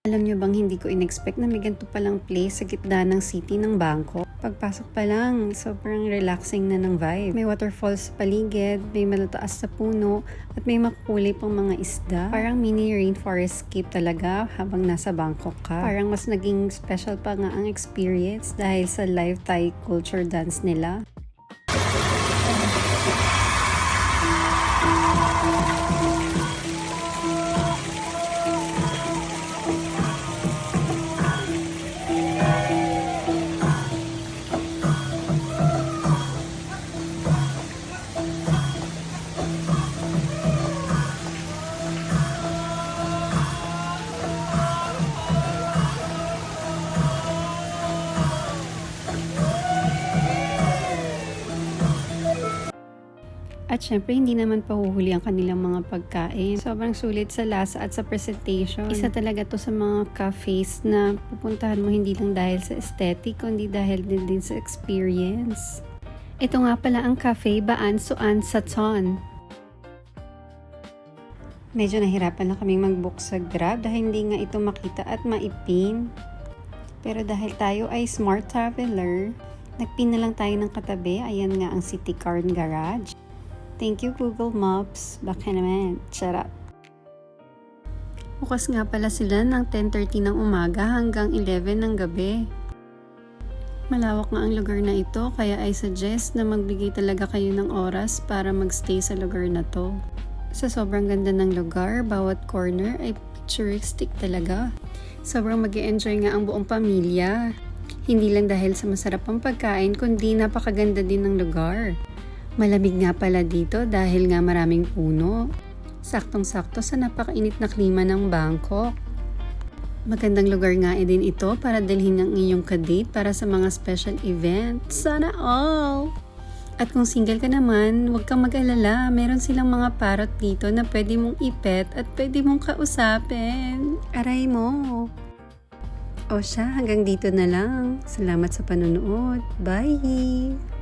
Alam niyo bang hindi ko in-expect na may ganito palang place sa gitna ng city ng Bangkok? Pagpasok pa lang, sobrang relaxing na ng vibe. May waterfalls sa paligid, may malataas sa puno, at may makukulay pang mga isda. Parang mini rainforestscape talaga habang nasa Bangkok ka. Parang mas naging special pa nga ang experience dahil sa live Thai culture dance nila. At syempre, hindi naman pahuhuli ang kanilang mga pagkain. Sobrang sulit sa lasa at sa presentation. Isa talaga to sa mga cafes na pupuntahan mo hindi lang dahil sa aesthetic, kundi dahil din sa experience. Ito nga pala ang Cafe Baan Suan Saton. Medyo nahirapan na kaming mag-book sa Grab dahil hindi nga ito makita at maipin. Pero dahil tayo ay smart traveler, nagpin na lang tayo ng katabi. Ayan nga ang City Car Garage. Thank you Google Maps. Baka naman. Charot. Bukas nga pala sila ng 10:30 ng umaga hanggang 11 ng gabi. Malawak nga ang lugar na ito kaya I suggest na magbigay talaga kayo ng oras para magstay sa lugar na to. Sa sobrang ganda ng lugar, bawat corner ay picturesque talaga. Sobrang mag-e-enjoy nga ang buong pamilya. Hindi lang dahil sa masarap ang pagkain kundi napakaganda din ng lugar. Malamig nga pala dito dahil nga maraming puno. Saktong-sakto sa napakainit na klima ng Bangkok. Magandang lugar nga din ito para dalhin ang iyong kadate para sa mga special event. Sana all! At kung single ka naman, huwag kang mag-alala. Meron silang mga parrot dito na pwede mong ipet at pwede mong kausapin. Aray mo! O siya, hanggang dito na lang. Salamat sa panonood. Bye!